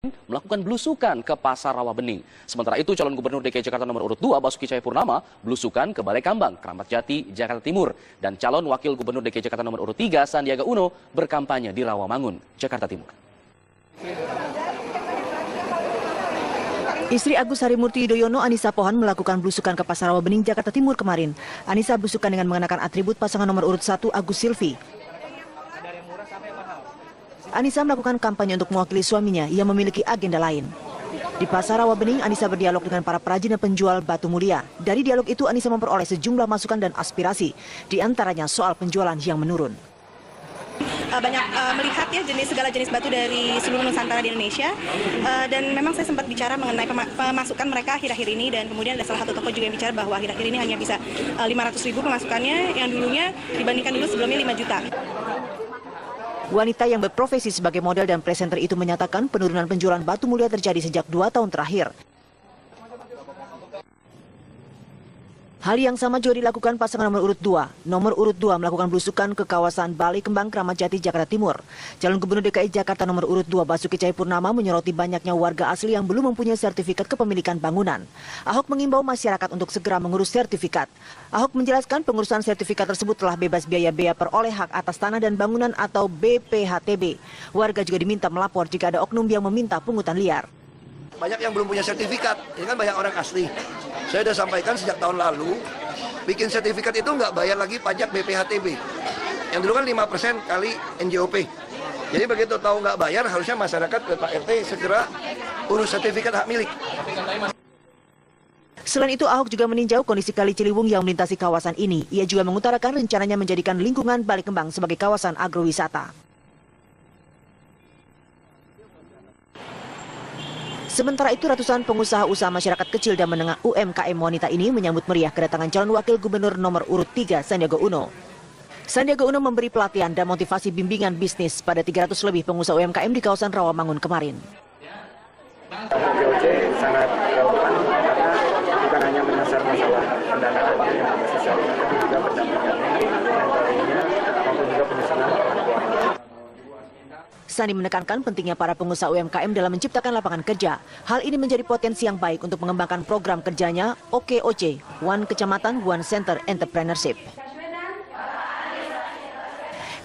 melakukan belusukan ke Pasar Rawabening. Sementara itu, calon gubernur DKI Jakarta nomor urut 2, Basuki Cahayapurnama, belusukan ke Balai Kambang, Kramat Jati, Jakarta Timur. Dan calon wakil gubernur DKI Jakarta nomor urut 3, Sandiaga Uno, berkampanye di Rawamangun, Jakarta Timur. Istri Agus Harimurti Yudhoyono, Anissa Pohan, melakukan belusukan ke Pasar Rawabening, Jakarta Timur kemarin. Anissa belusukan dengan mengenakan atribut pasangan nomor urut 1, Agus Silvi. Anissa melakukan kampanye untuk mewakili suaminya yang memiliki agenda lain. Di Pasar Rawabening, Anissa berdialog dengan para perajin dan penjual batu mulia. Dari dialog itu, Anissa memperoleh sejumlah masukan dan aspirasi, di antaranya soal penjualan yang menurun. Banyak melihat ya segala jenis batu dari seluruh Nusantara di Indonesia, dan memang saya sempat bicara mengenai pemasukan mereka akhir-akhir ini, dan kemudian ada salah satu toko juga yang bicara bahwa akhir-akhir ini hanya bisa 500.000 pemasukannya, yang dulunya dibandingkan dulu sebelumnya 5 juta. Wanita yang berprofesi sebagai model dan presenter itu menyatakan penurunan penjualan batu mulia terjadi sejak 2 tahun terakhir. Hal yang sama juga dilakukan pasangan nomor urut 2. Nomor urut 2 melakukan belusukan ke kawasan Balai Kembang, Kramat Jati, Jakarta Timur. Calon gubernur DKI Jakarta nomor urut 2, Basuki Cahayapurnama, menyoroti banyaknya warga asli yang belum mempunyai sertifikat kepemilikan bangunan. Ahok mengimbau masyarakat untuk segera mengurus sertifikat. Ahok menjelaskan pengurusan sertifikat tersebut telah bebas biaya peroleh hak atas tanah dan bangunan atau BPHTB. Warga juga diminta melapor jika ada oknum yang meminta pungutan liar. Banyak yang belum punya sertifikat, ini kan banyak orang asli. Saya sudah sampaikan sejak tahun lalu, bikin sertifikat itu nggak bayar lagi pajak BPHTB. Yang dulu kan 5% kali NJOP. Jadi begitu tahu nggak bayar, harusnya masyarakat ke Pak RT segera urus sertifikat hak milik. Selain itu, Ahok juga meninjau kondisi Kali Ciliwung yang melintasi kawasan ini. Ia juga mengutarakan rencananya menjadikan lingkungan Balai Kembang sebagai kawasan agrowisata. Sementara itu, ratusan pengusaha usaha masyarakat kecil dan menengah UMKM wanita ini menyambut meriah kedatangan calon wakil gubernur nomor urut 3, Sandiaga Uno. Sandiaga Uno memberi pelatihan dan motivasi bimbingan bisnis pada 300 lebih pengusaha UMKM di kawasan Rawamangun kemarin. BOJ sangat relevan karena bukan hanya menyasar masalah pendanaannya yang berbasis syariah, tapi juga pendampingannya, mentoringnya, maupun juga penyusunan keuangan. Sandi menekankan pentingnya para pengusaha UMKM dalam menciptakan lapangan kerja. Hal ini menjadi potensi yang baik untuk mengembangkan program kerjanya OKOC, One Kecamatan, One Center Entrepreneurship.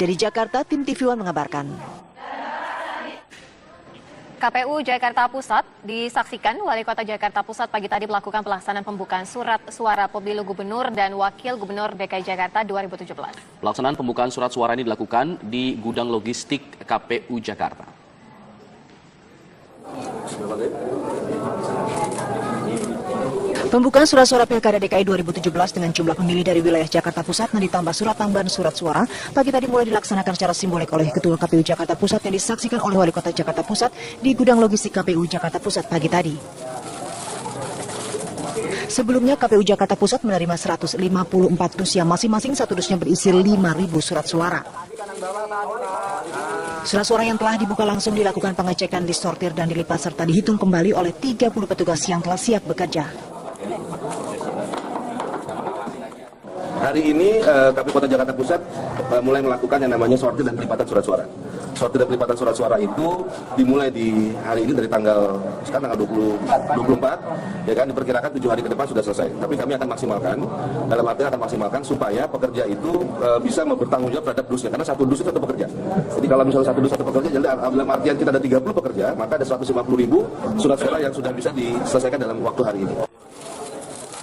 Dari Jakarta, tim TV One mengabarkan. KPU Jakarta Pusat disaksikan Wali Kota Jakarta Pusat pagi tadi melakukan pelaksanaan pembukaan surat suara pemilu gubernur dan wakil gubernur DKI Jakarta 2017. Pelaksanaan pembukaan surat suara ini dilakukan di gudang logistik KPU Jakarta. Pembukaan surat suara Pilkada DKI 2017 dengan jumlah pemilih dari wilayah Jakarta Pusat dan ditambah surat tambahan surat suara pagi tadi mulai dilaksanakan secara simbolik oleh Ketua KPU Jakarta Pusat yang disaksikan oleh Wali Kota Jakarta Pusat di gudang logistik KPU Jakarta Pusat pagi tadi. Sebelumnya KPU Jakarta Pusat menerima 154 dus yang masing-masing satu dusnya berisi 5.000 surat suara. Surat suara yang telah dibuka langsung dilakukan pengecekan, disortir dan dilipat serta dihitung kembali oleh 30 petugas yang telah siap bekerja. Hari ini KPU Kota Jakarta Pusat mulai melakukan yang namanya sortir dan pelipatan surat suara. Sortir dan pelipatan surat suara itu dimulai di hari ini dari tanggal 24, ya kan, diperkirakan 7 hari ke depan sudah selesai. Tapi kami akan maksimalkan, dalam artinya akan maksimalkan supaya pekerja itu bisa bertanggung jawab terhadap dusnya, karena satu dus itu satu pekerja. Jadi kalau misalnya satu dus satu pekerja, jadi dalam artian kita ada 30 pekerja, maka ada 150.000 surat suara yang sudah bisa diselesaikan dalam waktu hari ini.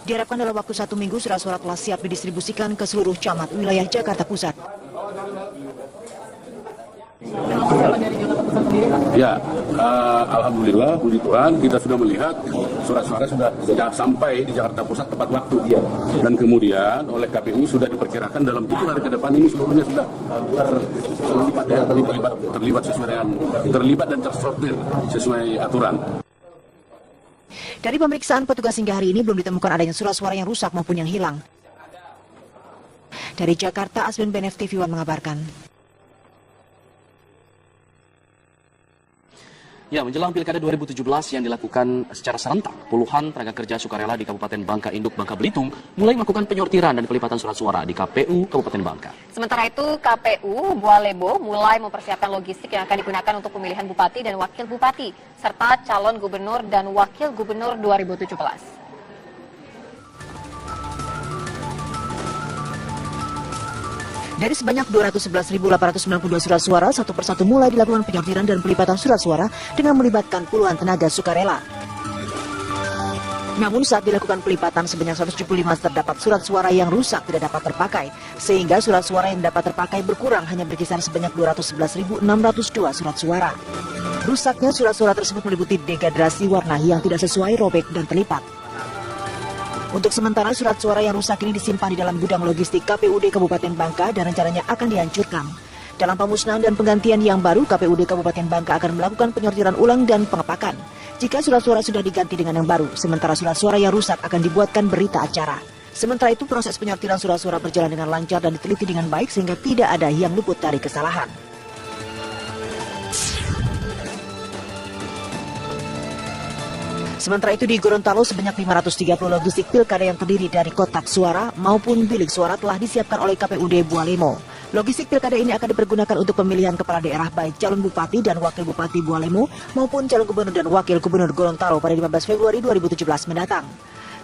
Diharapkan dalam waktu 1 minggu surat suara telah siap didistribusikan ke seluruh camat wilayah Jakarta Pusat. Ya, alhamdulillah, puji Tuhan, kita sudah melihat surat suara sudah sampai di Jakarta Pusat tepat waktu. Dan kemudian oleh KPU sudah diperkirakan dalam 7 hari ke depan ini seluruhnya sudah terlibat dan tersortir sesuai aturan. Dari pemeriksaan petugas hingga hari ini belum ditemukan adanya surat suara yang rusak maupun yang hilang. Dari Jakarta, Aswin Benef, TV One mengabarkan. Ya, menjelang Pilkada 2017 yang dilakukan secara serentak, puluhan tenaga kerja sukarela di Kabupaten Bangka Induk, Bangka Belitung mulai melakukan penyortiran dan pelipatan surat suara di KPU Kabupaten Bangka. Sementara itu, KPU Bualebo mulai mempersiapkan logistik yang akan digunakan untuk pemilihan bupati dan wakil bupati, serta calon gubernur dan wakil gubernur 2017. Dari sebanyak 211.892 surat suara, satu persatu mulai dilakukan penyortiran dan pelipatan surat suara dengan melibatkan puluhan tenaga sukarela. Namun saat dilakukan pelipatan sebanyak 175 terdapat surat suara yang rusak tidak dapat terpakai, sehingga surat suara yang dapat terpakai berkurang hanya berkisar sebanyak 211.602 surat suara. Rusaknya surat suara tersebut meliputi degradrasi warna yang tidak sesuai, robek, dan terlipat. Untuk sementara, surat suara yang rusak ini disimpan di dalam gudang logistik KPUD Kabupaten Bangka dan rencananya akan dihancurkan. Dalam pemusnahan dan penggantian yang baru, KPUD Kabupaten Bangka akan melakukan penyortiran ulang dan pengepakan. Jika surat suara sudah diganti dengan yang baru, sementara surat suara yang rusak akan dibuatkan berita acara. Sementara itu, proses penyortiran surat suara berjalan dengan lancar dan diteliti dengan baik sehingga tidak ada yang luput dari kesalahan. Sementara itu di Gorontalo sebanyak 530 logistik pilkada yang terdiri dari kotak suara maupun bilik suara telah disiapkan oleh KPUD Bualemo. Logistik pilkada ini akan dipergunakan untuk pemilihan kepala daerah baik calon bupati dan wakil bupati Bualemo maupun calon gubernur dan wakil gubernur Gorontalo pada 15 Februari 2017 mendatang.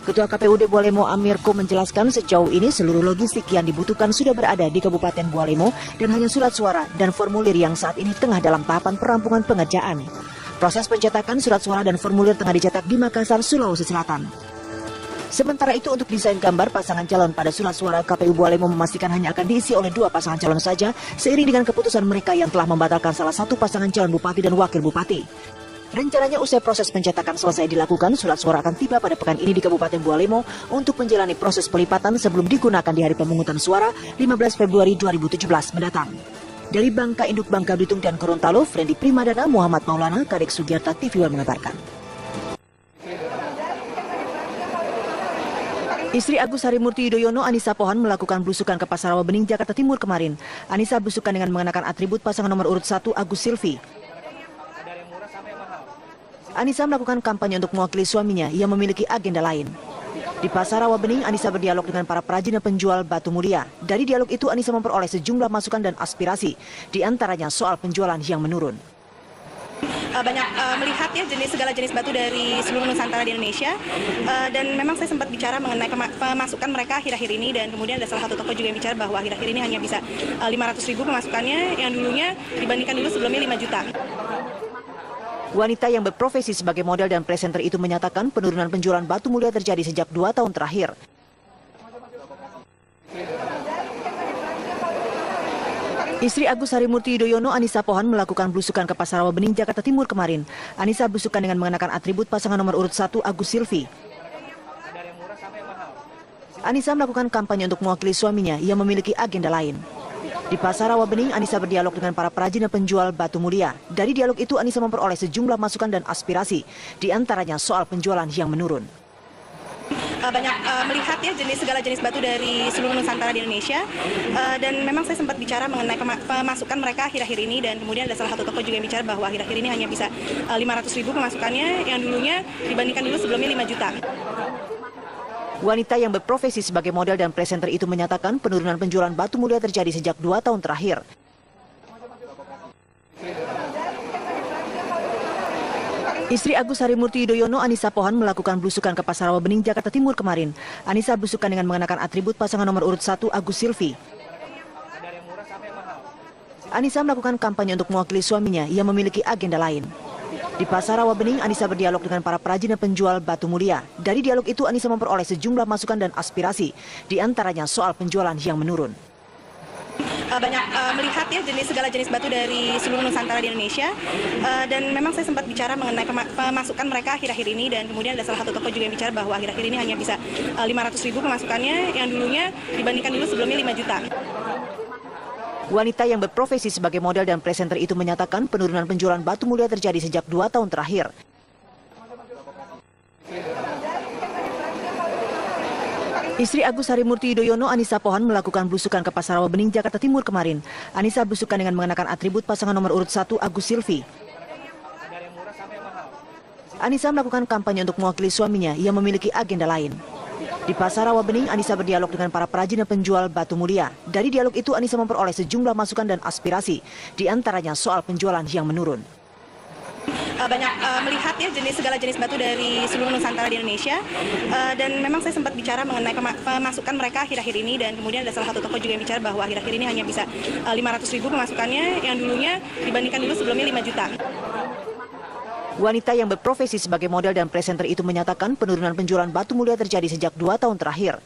Ketua KPUD Bualemo Amirko menjelaskan sejauh ini seluruh logistik yang dibutuhkan sudah berada di Kabupaten Bualemo dan hanya surat suara dan formulir yang saat ini tengah dalam tahapan perampungan pengerjaan. Proses pencetakan surat suara dan formulir tengah dicetak di Makassar, Sulawesi Selatan. Sementara itu untuk desain gambar pasangan calon pada surat suara, KPU Bualemo memastikan hanya akan diisi oleh 2 pasangan calon saja seiring dengan keputusan mereka yang telah membatalkan salah satu pasangan calon bupati dan wakil bupati. Rencananya usai proses pencetakan selesai dilakukan, surat suara akan tiba pada pekan ini di Kabupaten Bualemo untuk menjalani proses pelipatan sebelum digunakan di hari pemungutan suara 15 Februari 2017 mendatang. Dari Bangka Induk, Bangka Belitung, dan Gorontalo, Frendi Primadana, Muhammad Maulana, Kadek Sugiarta, TV One mengabarkan. Istri Agus Harimurti Yudhoyono, Anissa Pohan, melakukan belusukan ke Pasar Rawabening, Jakarta Timur kemarin. Anissa belusukan dengan mengenakan atribut pasangan nomor urut 1 Agus Silvi. Anissa melakukan kampanye untuk mewakili suaminya yang memiliki agenda lain. Di Pasar Rawabening, Anissa berdialog dengan para perajin dan penjual batu mulia. Dari dialog itu, Anissa memperoleh sejumlah masukan dan aspirasi, di antaranya soal penjualan yang menurun. Banyak melihat ya segala jenis batu dari seluruh Nusantara di Indonesia, dan memang saya sempat bicara mengenai pemasukan mereka akhir-akhir ini, dan kemudian ada salah satu toko juga yang bicara bahwa akhir-akhir ini hanya bisa 500.000 pemasukannya yang dulunya dibandingkan dulu sebelumnya 5 juta. Wanita yang berprofesi sebagai model dan presenter itu menyatakan penurunan penjualan batu mulia terjadi sejak 2 tahun terakhir. Istri Agus Harimurti Yudhoyono, Anissa Pohan, melakukan belusukan ke Pasar Rawabening, Jakarta Timur kemarin. Anissa belusukan dengan mengenakan atribut pasangan nomor urut 1 Agus Silvi. Anissa melakukan kampanye untuk mewakili suaminya yang memiliki agenda lain. Di Pasar Rawabening, Anissa berdialog dengan para perajin dan penjual batu mulia. Dari dialog itu, Anissa memperoleh sejumlah masukan dan aspirasi, di antaranya soal penjualan yang menurun. Banyak melihat ya segala jenis batu dari seluruh Nusantara di Indonesia, dan memang saya sempat bicara mengenai pemasukan mereka akhir-akhir ini, dan kemudian ada salah satu toko juga yang bicara bahwa akhir-akhir ini hanya bisa 500.000 pemasukannya yang dulunya dibandingkan dulu sebelumnya 5 juta. Wanita yang berprofesi sebagai model dan presenter itu menyatakan penurunan penjualan batu mulia terjadi sejak 2 tahun terakhir. Istri Agus Harimurti Yudhoyono, Anissa Pohan, melakukan belusukan ke Pasar Rawabening, Jakarta Timur kemarin. Anissa belusukan dengan mengenakan atribut pasangan nomor urut 1 Agus Silvi. Anissa melakukan kampanye untuk mewakili suaminya yang memiliki agenda lain. Di Pasar Rawabening, Anissa berdialog dengan para perajin dan penjual batu mulia. Dari dialog itu, Anissa memperoleh sejumlah masukan dan aspirasi, di antaranya soal penjualan yang menurun. Banyak melihat ya segala jenis batu dari seluruh Nusantara di Indonesia, dan memang saya sempat bicara mengenai pemasukan mereka akhir-akhir ini, dan kemudian ada salah satu toko juga yang bicara bahwa akhir-akhir ini hanya bisa 500.000 pemasukannya yang dulunya dibandingkan dulu sebelumnya 5 juta. Wanita yang berprofesi sebagai model dan presenter itu menyatakan penurunan penjualan batu mulia terjadi sejak 2 tahun terakhir. Istri Agus Harimurti Yudhoyono, Anissa Pohan, melakukan belusukan ke Pasar Rawabening, Jakarta Timur kemarin. Anissa belusukan dengan mengenakan atribut pasangan nomor urut 1 Agus Silvi. Anissa melakukan kampanye untuk mewakili suaminya yang memiliki agenda lain. Di Pasar Rawabening, Anissa berdialog dengan para perajin dan penjual batu mulia. Dari dialog itu, Anissa memperoleh sejumlah masukan dan aspirasi, di antaranya soal penjualan yang menurun. Banyak melihat ya segala jenis batu dari seluruh Nusantara di Indonesia, dan memang saya sempat bicara mengenai pemasukan mereka akhir-akhir ini, dan kemudian ada salah satu toko juga yang bicara bahwa akhir-akhir ini hanya bisa 500.000 pemasukannya, yang dulunya dibandingkan dulu sebelumnya 5 juta. Wanita yang berprofesi sebagai model dan presenter itu menyatakan penurunan penjualan batu mulia terjadi sejak 2 tahun terakhir.